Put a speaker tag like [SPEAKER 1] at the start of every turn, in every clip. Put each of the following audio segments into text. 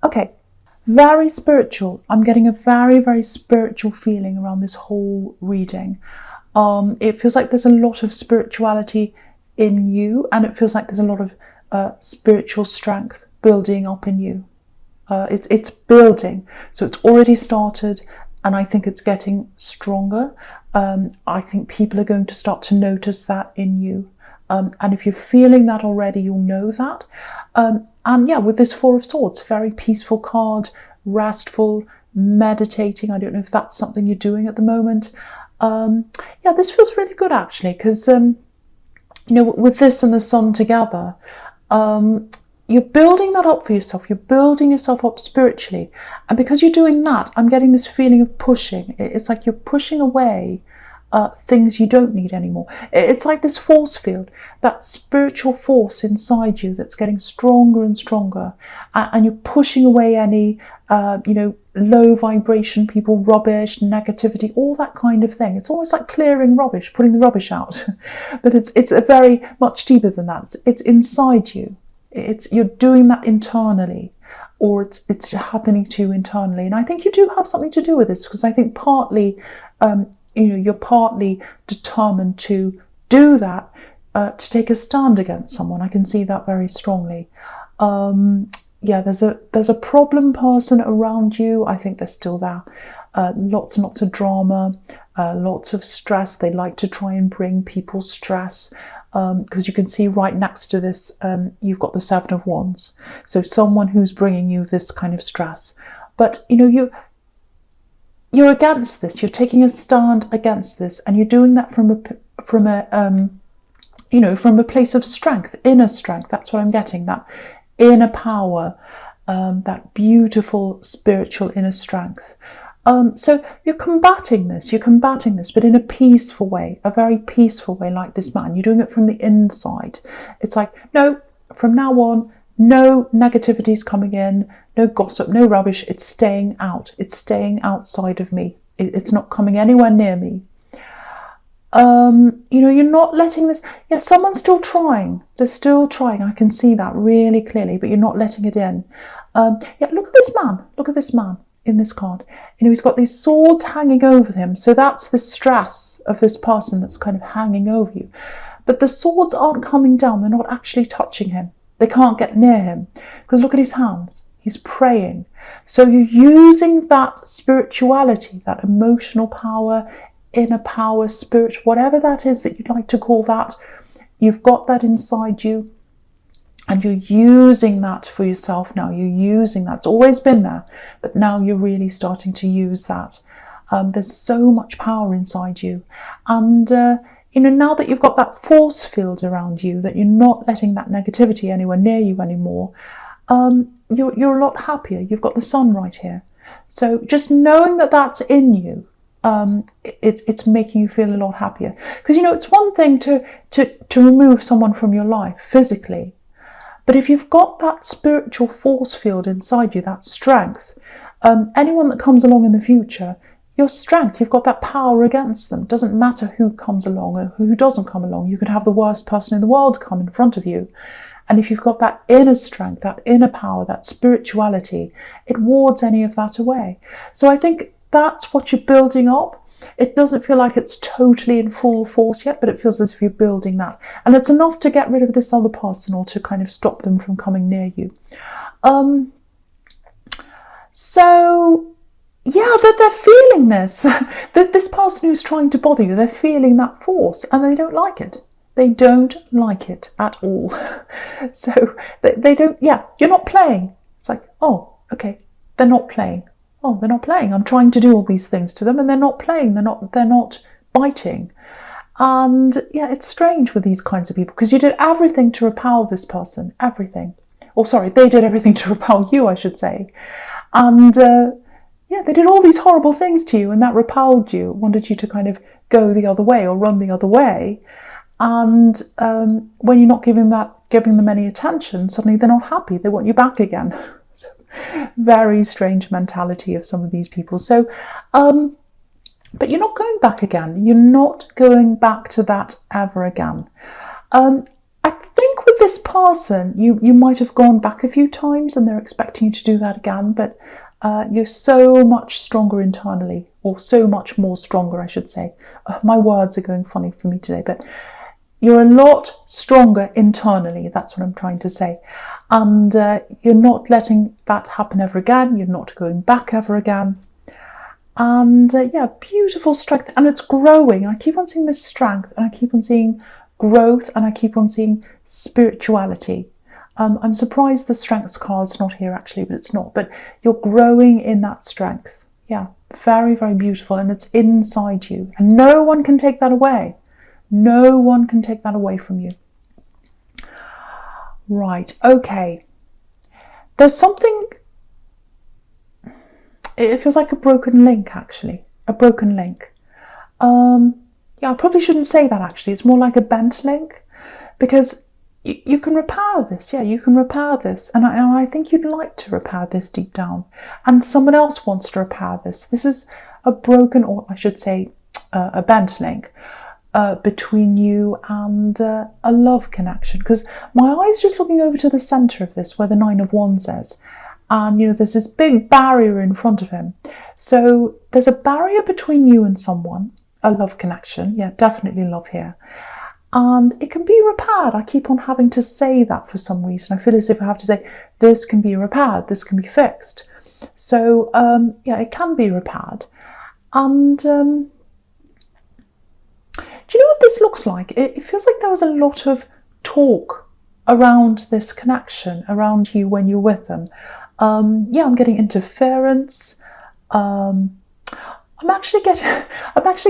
[SPEAKER 1] Okay, very spiritual. I'm getting a very, very spiritual feeling around this whole reading. It feels like there's a lot of spirituality in you, and it feels like there's a lot of spiritual strength building up in you. It's building, so it's already started, and I think it's getting stronger. I think people are going to start to notice that in you. And if you're feeling that already, you'll know that. And yeah, with this Four of Swords, very peaceful card, restful, meditating. I don't know if that's something you're doing at the moment. Yeah, this feels really good actually, because you know, with this and the Sun together, you're building that up for yourself. You're building yourself up spiritually. And because you're doing that, I'm getting this feeling of pushing. It's like you're pushing away things you don't need anymore. It's like this force field, that spiritual force inside you that's getting stronger and stronger. And you're pushing away any, you know, low vibration people, rubbish, negativity, all that kind of thing. It's almost like clearing rubbish, putting the rubbish out. But it's a very much deeper than that. It's inside you. You're doing that internally, or it's happening to you internally. And I think you do have something to do with this, because I think partly, you know, you're partly determined to do that, to take a stand against someone. I can see that very strongly. Yeah, there's a problem person around you. I think they're still there. Lots and lots of drama, lots of stress. They like to try and bring people stress. Because you can see right next to this, you've got the Seven of Wands. So someone who's bringing you this kind of stress. But, you know, you're against this. You're taking a stand against this, and you're doing that from a you know, from a place of strength, inner strength. That's what I'm getting. That inner power, that beautiful spiritual inner strength. So you're combating this, but in a peaceful way, a very peaceful way, like this man. You're doing it from the inside. It's like, no, from now on, no negativity's coming in, no gossip, no rubbish. It's staying out. It's staying outside of me. It's not coming anywhere near me. You know, you're not letting this, yeah, someone's still trying. They're still trying. I can see that really clearly, but you're not letting it in. Yeah, look at this man. Look at this man in this card. You know, he's got these swords hanging over him. So that's the stress of this person that's kind of hanging over you. But the swords aren't coming down. They're not actually touching him. They can't get near him. Because look at his hands. He's praying. So you're using that spirituality, that emotional power, inner power, spirit, whatever that is that you'd like to call that. You've got that inside you. And you're using that for yourself now. You're using that. It's always been there. But now you're really starting to use that. There's so much power inside you. And, you know, now that you've got that force field around you, that you're not letting that negativity anywhere near you anymore, you're a lot happier. You've got the Sun right here. So just knowing that that's in you, it's making you feel a lot happier. Because, you know, it's one thing to remove someone from your life physically. But if you've got that spiritual force field inside you, that strength, anyone that comes along in the future, your strength, you've got that power against them. It doesn't matter who comes along or who doesn't come along. You could have the worst person in the world come in front of you. And if you've got that inner strength, that inner power, that spirituality, it wards any of that away. So I think that's what you're building up. It doesn't feel like it's totally in full force yet, but it feels as if you're building that. And it's enough to get rid of this other person or to kind of stop them from coming near you. So, yeah, they're feeling this. This person who's trying to bother you, they're feeling that force and they don't like it. They don't like it at all. So they don't, yeah, you're not playing. It's like, oh, okay, they're not playing. Oh, they're not playing. I'm trying to do all these things to them and they're not playing. They're not biting. And yeah, it's strange with these kinds of people because you did everything to repel this person, everything. Or sorry, they did everything to repel you, I should say. And yeah, they did all these horrible things to you and that repelled you, wanted you to kind of go the other way or run the other way. And when you're not giving them any attention, suddenly they're not happy. They want you back again. So, very strange mentality of some of these people. So, but you're not going back again. You're not going back to that ever again. I think with this person, you might have gone back a few times and they're expecting you to do that again, but you're so much stronger internally, or so much more stronger, I should say. My words are going funny for me today, but you're a lot stronger internally, that's what I'm trying to say. And you're not letting that happen ever again, you're not going back ever again. And yeah, beautiful strength, and it's growing. I keep on seeing this strength, and I keep on seeing growth, and I keep on seeing spirituality. I'm surprised the strengths card's not here actually, but it's not. But you're growing in that strength. Yeah, very, very beautiful, and it's inside you. And no one can take that away. No one can take that away from you. Right, okay. There's something, it feels like a broken link actually. A broken link. Yeah, I probably shouldn't say that actually. It's more like a bent link, because you can repair this. Yeah, you can repair this. And I think you'd like to repair this deep down. And someone else wants to repair this. This is a broken, or I should say a bent link between you and a love connection. Because my eye's just looking over to the centre of this, where the 9 of Wands is. And, there's this big barrier in front of him. So there's a barrier between you and someone. A love connection, yeah, definitely love here. And it can be repaired. I keep on having to say that for some reason. I feel as if I have to say, this can be repaired, this can be fixed. So, yeah, it can be repaired. And do you know what this looks like? It feels like there was a lot of talk around this connection, around you when you're with them. Yeah, I'm getting interference. I'm actually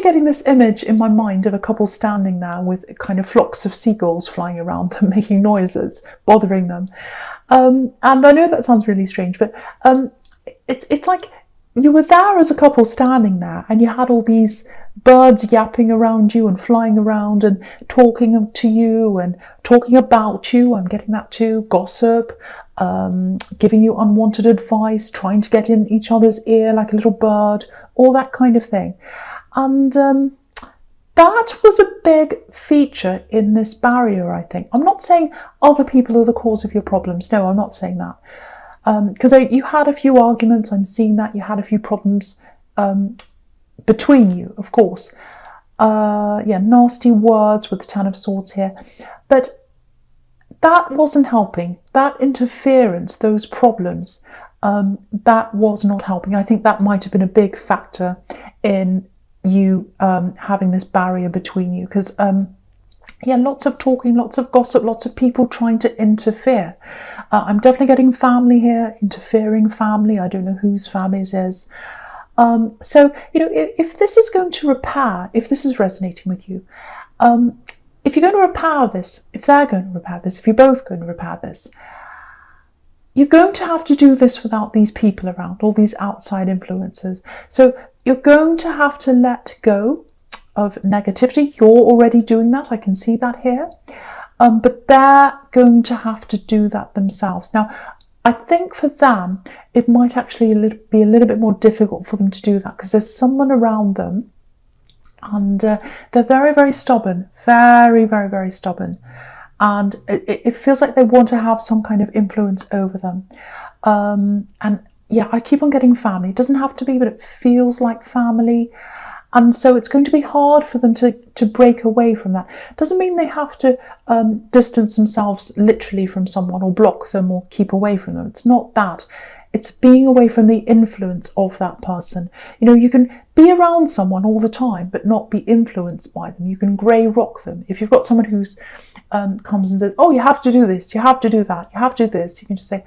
[SPEAKER 1] getting this image in my mind of a couple standing there with kind of flocks of seagulls flying around them, making noises, bothering them. And I know that sounds really strange, but it's like you were there as a couple standing there, and you had all these birds yapping around you and flying around and talking to you and talking about you. I'm getting that too. Gossip, giving you unwanted advice, trying to get in each other's ear like a little bird, all that kind of thing. And that was a big feature in this barrier, I think. I'm not saying other people are the cause of your problems. No, I'm not saying that. Because you had a few arguments, I'm seeing that. You had a few problems between you, of course. Yeah, nasty words with the 10 of Swords here. But that wasn't helping. That interference, those problems, that was not helping. I think that might have been a big factor in you having this barrier between you. Because, yeah, lots of talking, lots of gossip, lots of people trying to interfere. I'm definitely getting family here, interfering family. I don't know whose family it is. So, if this is going to repair, if this is resonating with you, if you're going to repair this, if they're going to repair this, if you're both going to repair this, you're going to have to do this without these people around, all these outside influences. So you're going to have to let go of negativity. You're already doing that. I can see that here. But they're going to have to do that themselves. Now, I think for them, it might actually be a little bit more difficult for them to do that, because there's someone around them, and they're very, very stubborn, very, very, very stubborn. And it feels like they want to have some kind of influence over them. And yeah, I keep on getting family. It doesn't have to be, but it feels like family. And so it's going to be hard for them to break away from that. Doesn't mean they have to distance themselves literally from someone, or block them, or keep away from them. It's not that. It's being away from the influence of that person. You can be around someone all the time, but not be influenced by them. You can grey rock them. If you've got someone who's comes and says, oh, you have to do this, you have to do that, you have to do this, you can just say,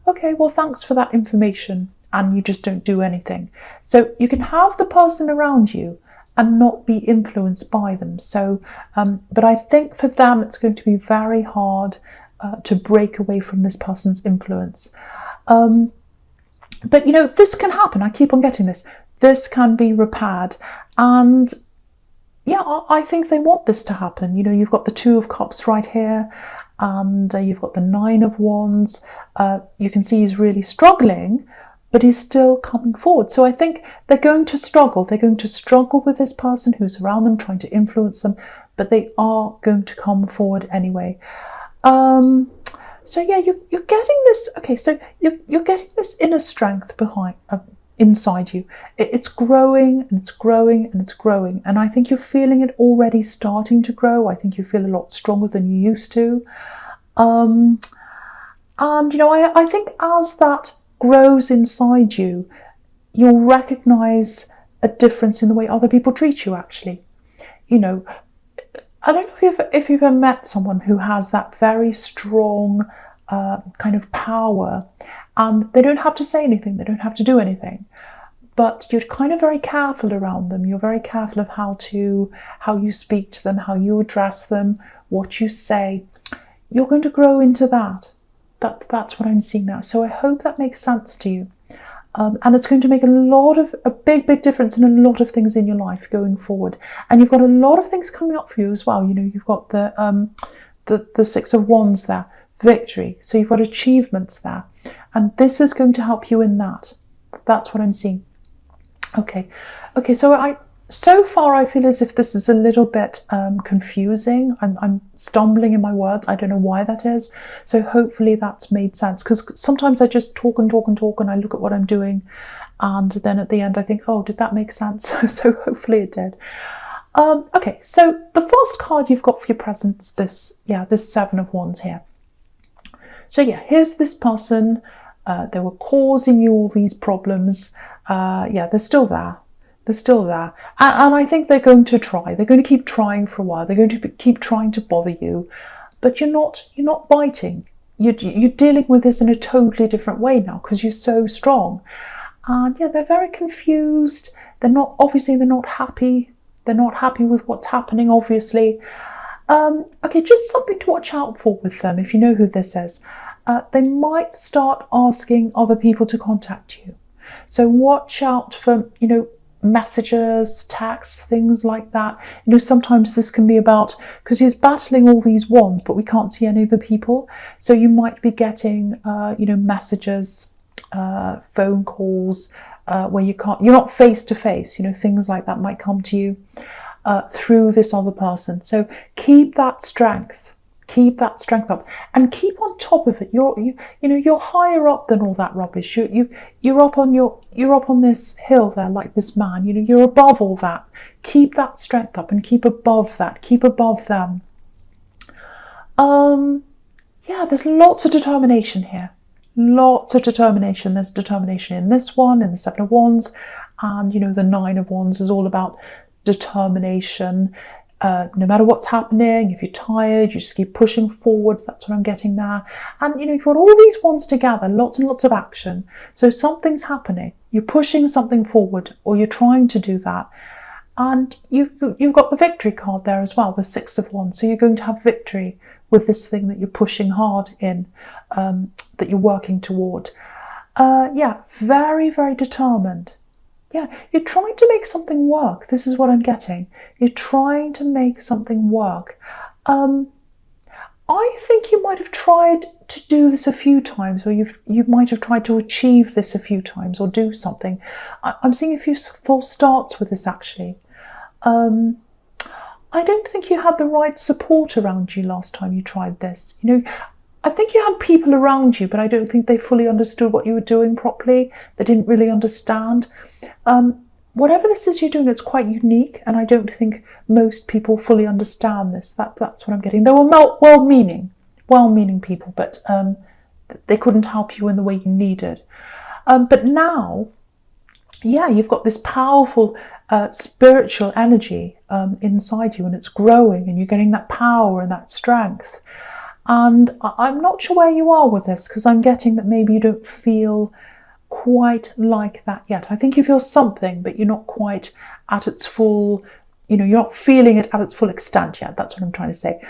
[SPEAKER 1] okay, well, thanks for that information. And you just don't do anything. So you can have the person around you and not be influenced by them. So, but I think for them, it's going to be very hard to break away from this person's influence. But this can happen. I keep on getting this. This can be repaired. And yeah, I think they want this to happen. You've got the 2 of Cups right here, and you've got the 9 of Wands. You can see he's really struggling, but he's still coming forward. So I think they're going to struggle. They're going to struggle with this person who's around them, trying to influence them, but they are going to come forward anyway. So yeah, you're getting this. Okay, so you're getting this inner strength behind inside you. It's growing and it's growing and it's growing, and I think you're feeling it already starting to grow. I think you feel a lot stronger than you used to. And I think as that grows inside you, you'll recognize a difference in the way other people treat you. Actually, I don't know if you've ever met someone who has that very strong kind of power, and they don't have to say anything, they don't have to do anything, but you're kind of very careful around them. You're very careful of how you speak to them, how you address them, what you say. You're going to grow into that. That's what I'm seeing now. So I hope that makes sense to you. And it's going to make a big difference in a lot of things in your life going forward. And you've got a lot of things coming up for you as well. You've got the Six of Wands there, victory. So you've got achievements there, and this is going to help you in that. That's what I'm seeing. Okay. So far I feel as if this is a little bit confusing. I'm stumbling in my words. I don't know why that is. So hopefully that's made sense, because sometimes I just talk and I look at what I'm doing, and then at the end I think, oh, did that make sense? So hopefully it did. Okay, so the first card you've got for your presents, this Seven of Wands here. So yeah, here's this person. They were causing you all these problems. They're still there. They're still there. And I think they're going to try. They're going to keep trying for a while. They're going to keep trying to bother you. But you're not biting. You're dealing with this in a totally different way now, because you're so strong. And yeah, they're very confused. They're not happy. They're not happy with what's happening, obviously. Okay, just something to watch out for with them, if you know who this is. They might start asking other people to contact you. So watch out for, messages, texts, things like that. Sometimes this can be about, because he's battling all these wands, but we can't see any of the people. So you might be getting, messages, phone calls, where you're not face to face. Things like that might come to you through this other person. So keep that strength. Keep that strength up and keep on top of it. You're higher up than all that rubbish. You're up on this hill there, like this man. You're above all that. Keep that strength up and keep above that. Keep above them. There's lots of determination here. Lots of determination. There's determination in this one, in the Seven of Wands, and the Nine of Wands is all about determination. No matter what's happening, if you're tired, you just keep pushing forward. That's what I'm getting there. And you've got all these wands together, lots and lots of action. So something's happening. You're pushing something forward, or you're trying to do that. And you've got the victory card there as well, the Six of Wands. So you're going to have victory with this thing that you're pushing hard in, that you're working toward. Very, very determined. Yeah, you're trying to make something work. This is what I'm getting. You're trying to make something work. I think you might have tried to do this a few times, or you might have tried to achieve this a few times, or do something. I'm seeing a few false starts with this, actually. I don't think you had the right support around you last time you tried this. I think you had people around you, but I don't think they fully understood what you were doing properly. They didn't really understand. Whatever this is you're doing, it's quite unique, and I don't think most people fully understand this. That's what I'm getting. They were well-meaning people, but they couldn't help you in the way you needed. But now, you've got this powerful spiritual energy inside you, and it's growing, and you're getting that power and that strength. And I'm not sure where you are with this, because I'm getting that maybe you don't feel quite like that yet. I think you feel something, but you're not quite at its full, you're not feeling it at its full extent yet. That's what I'm trying to say.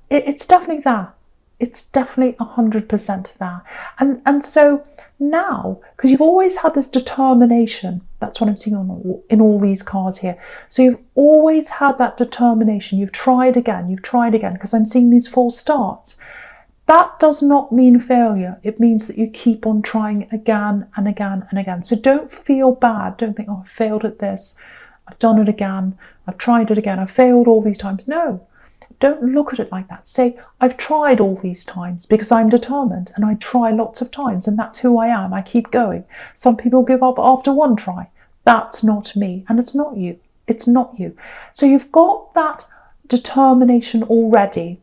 [SPEAKER 1] It's definitely there. It's definitely 100% there. And so now, because you've always had this determination, that's what I'm seeing in all these cards here. So you've always had that determination. You've tried again, because I'm seeing these false starts. That does not mean failure. It means that you keep on trying again and again and again. So don't feel bad. Don't think, oh, I failed at this. I've done it again. I've tried it again. I've failed all these times. No, don't look at it like that. Say, I've tried all these times because I'm determined, and I try lots of times, and that's who I am. I keep going. Some people give up after one try. That's not me, and it's not you. It's not you. So you've got that determination already.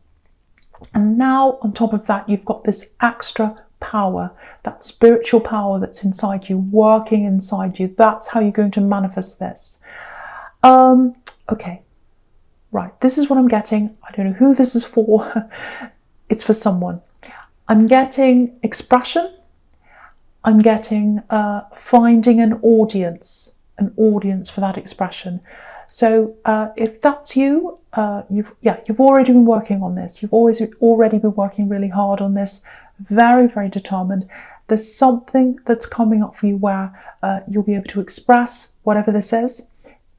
[SPEAKER 1] And now on top of that, you've got this extra power, that spiritual power that's inside you, working inside you. That's how you're going to manifest this. Okay. Right, this is what I'm getting. I don't know who this is for. It's for someone. I'm getting expression. I'm getting finding an audience for that expression. So if that's you, you've already been working on this. You've already been working really hard on this. Very, very determined. There's something that's coming up for you where you'll be able to express whatever this is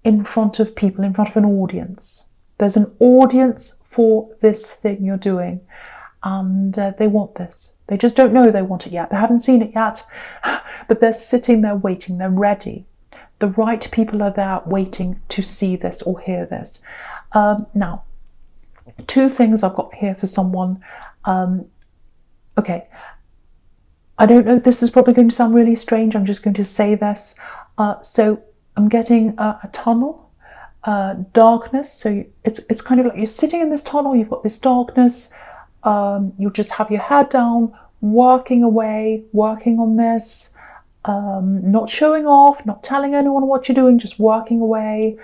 [SPEAKER 1] in front of people, in front of an audience. There's an audience for this thing you're doing, and they want this. They just don't know they want it yet. They haven't seen it yet, but they're sitting there waiting. They're ready. The right people are there waiting to see this or hear this. Now, two things I've got here for someone. Okay, I don't know, this is probably going to sound really strange. I'm just going to say this. So I'm getting a tunnel. Darkness, so it's kind of like you're sitting in this tunnel, you've got this darkness, you'll just have your head down, working away, working on this, not showing off, not telling anyone what you're doing, just working away,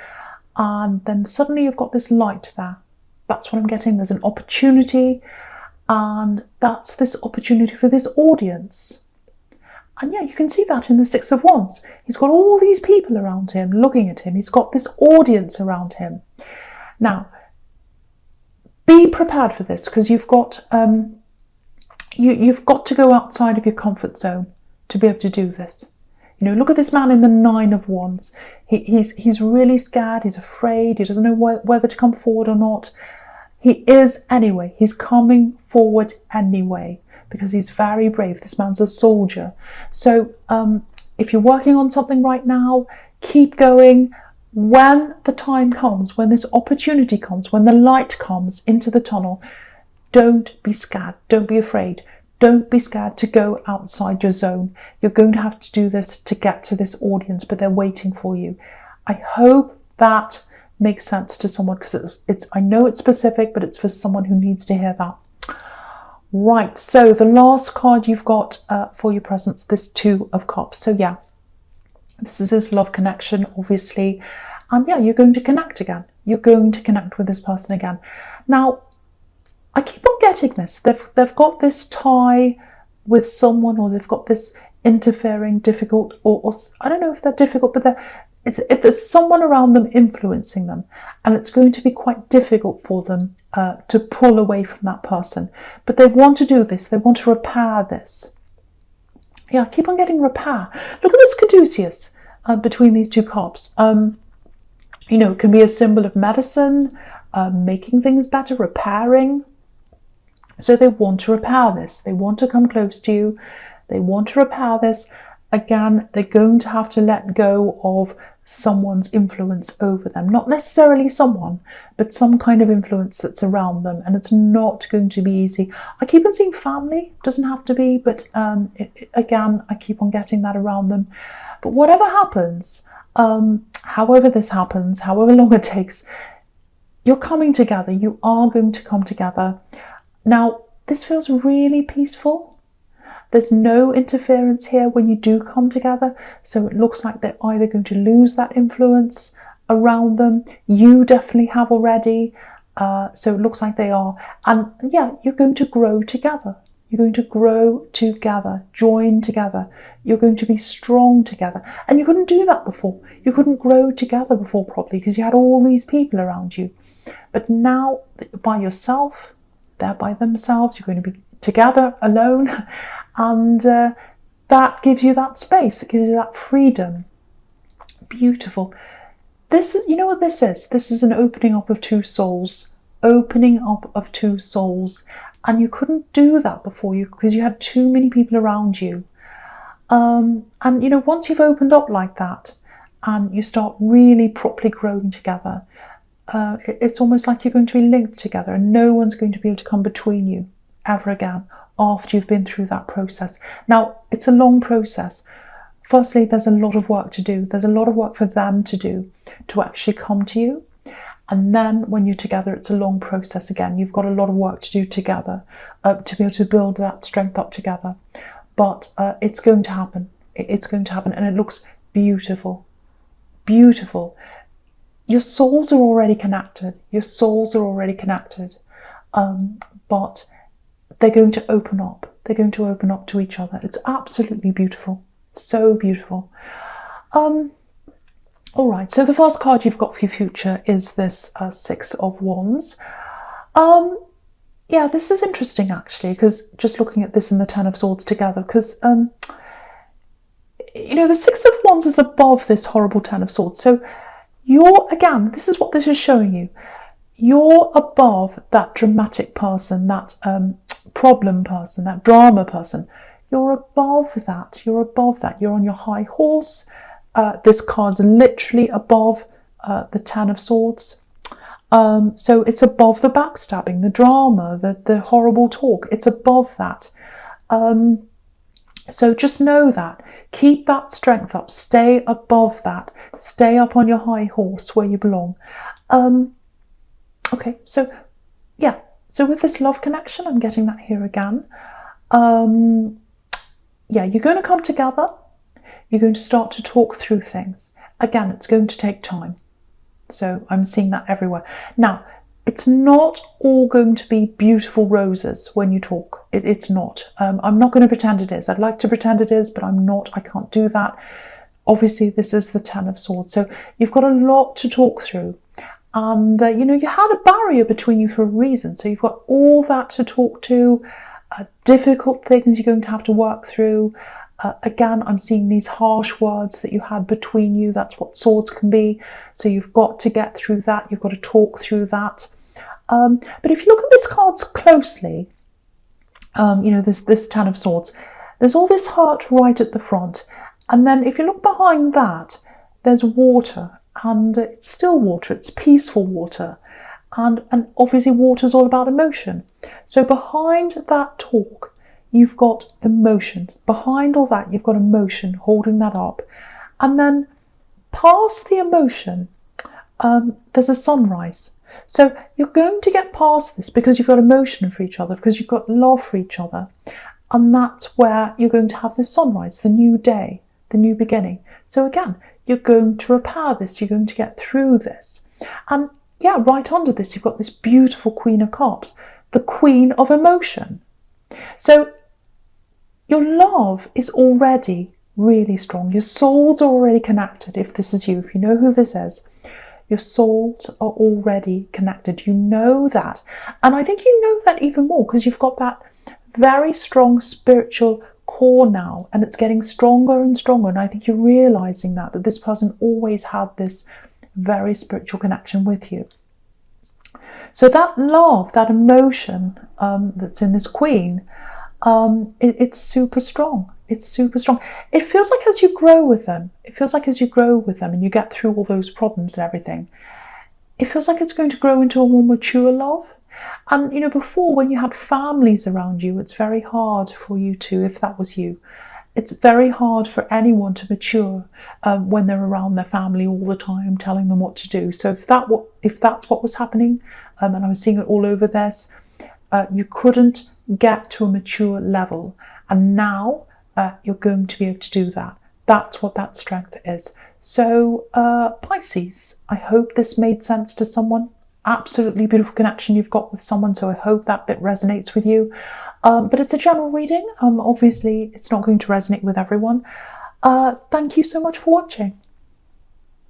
[SPEAKER 1] and then suddenly you've got this light there. That's what I'm getting. There's an opportunity, and that's this opportunity for this audience. And yeah, you can see that in the Six of Wands. He's got all these people around him looking at him. He's got this audience around him. Now, be prepared for this, because you've got you've got to go outside of your comfort zone to be able to do this. You know, look at this man in the Nine of Wands. He's really scared. He's afraid. He doesn't know whether to come forward or not. He is anyway. He's coming forward anyway, because he's very brave. This man's a soldier. So if you're working on something right now, keep going. When the time comes, when this opportunity comes, when the light comes into the tunnel, don't be scared. Don't be afraid. Don't be scared to go outside your zone. You're going to have to do this to get to this audience, but they're waiting for you. I hope that makes sense to someone, because I know it's specific, but it's for someone who needs to hear that. Right, so the last card you've got for your presence, this Two of Cups. So yeah, this is this love connection, obviously. And yeah, you're going to connect again. You're going to connect with this person again. Now, I keep on getting this. They've got this tie with someone, or they've got this interfering, difficult, or I don't know if they're difficult, but there's someone around them influencing them. And it's going to be quite difficult for them to pull away from that person. But they want to do this. They want to repair this. Yeah, I keep on getting repair. Look at this caduceus between these two cups. You know, it can be a symbol of medicine, making things better, repairing. So they want to repair this. They want to come close to you. They want to repair this. Again, they're going to have to let go of someone's influence over them. Not necessarily someone, but some kind of influence that's around them. And it's not going to be easy. I keep on seeing family. Doesn't have to be, but again, I keep on getting that around them. But whatever happens, however this happens, however long it takes, you're coming together. You are going to come together. Now, this feels really peaceful. There's no interference here when you do come together. So it looks like they're either going to lose that influence around them. You definitely have already. So it looks like they are. And yeah, you're going to grow together. You're going to grow together, join together. You're going to be strong together. And you couldn't do that before. You couldn't grow together before properly because you had all these people around you. But now, by yourself, they're by themselves, you're going to be together, alone. And that gives you that space. It gives you that freedom. Beautiful. This is, you know what this is? This is an opening up of two souls. Opening up of two souls. And you couldn't do that before because you had too many people around you. And, you know, once you've opened up like that and you start really properly growing together, it's almost like you're going to be linked together, and no one's going to be able to come between you ever again after you've been through that process. Now, it's a long process. Firstly, there's a lot of work to do. There's a lot of work for them to do to actually come to you. And then when you're together, it's a long process again. You've got a lot of work to do together to be able to build that strength up together. But it's going to happen. It's going to happen. And it looks beautiful. Beautiful. Your souls are already connected. Your souls are already connected. But they're going to open up. They're going to open up to each other. It's absolutely beautiful. So beautiful. All right, so the first card you've got for your future is this Six of Wands. Yeah, this is interesting actually, because just looking at this and the Ten of Swords together, because you know, the Six of Wands is above this horrible Ten of Swords. So you're, again, this is what this is showing you. You're above that dramatic person, that problem person, that drama person. You're above that. You're above that. You're on your high horse. This card's literally above the Ten of Swords. So it's above the backstabbing, the drama, the horrible talk. It's above that. So just know that. Keep that strength up. Stay above that. Stay up on your high horse where you belong. Okay, so yeah. So with this love connection, I'm getting that here again. Yeah, you're going to come together. You're going to start to talk through things. Again, it's going to take time. So I'm seeing that everywhere. Now, it's not all going to be beautiful roses when you talk. It's not. I'm not going to pretend it is. I'd like to pretend it is, but I'm not. I can't do that. Obviously, this is the Ten of Swords. So you've got a lot to talk through. And, you know, you had a barrier between you for a reason. So you've got all that to talk to, difficult things you're going to have to work through. Again, I'm seeing these harsh words that you had between you. That's what swords can be. So you've got to get through that. You've got to talk through that. But if you look at this cards closely, you know, there's this Ten of Swords. There's all this hurt right at the front. And then if you look behind that, there's water. And it's still water. It's peaceful water. And obviously water is all about emotion. So behind that talk, you've got emotions. Behind all that, you've got emotion holding that up. And then past the emotion, there's a sunrise. So you're going to get past this because you've got emotion for each other, because you've got love for each other. And that's where you're going to have this sunrise, the new day, the new beginning. So again, you're going to repair this. You're going to get through this. And yeah, right under this, you've got this beautiful Queen of Cups, the Queen of Emotion. So your love is already really strong. Your souls are already connected. If this is you, if you know who this is, your souls are already connected. You know that. And I think you know that even more because you've got that very strong spiritual core now, and it's getting stronger and stronger. And I think you're realizing that this person always had this very spiritual connection with you. So that love, that emotion that's in this Queen, it's super strong. It's super strong. It feels like as you grow with them, and you get through all those problems and everything, it feels like it's going to grow into a more mature love. And, you know, before when you had families around you, it's very hard for you to, if that was you, it's very hard for anyone to mature when they're around their family all the time, telling them what to do. So if that's what was happening, and I was seeing it all over this, you couldn't get to a mature level. And now you're going to be able to do that. That's what that strength is. So Pisces, I hope this made sense to someone. Absolutely beautiful connection you've got with someone. So I hope that bit resonates with you. But it's a general reading. Obviously, it's not going to resonate with everyone. Thank you so much for watching.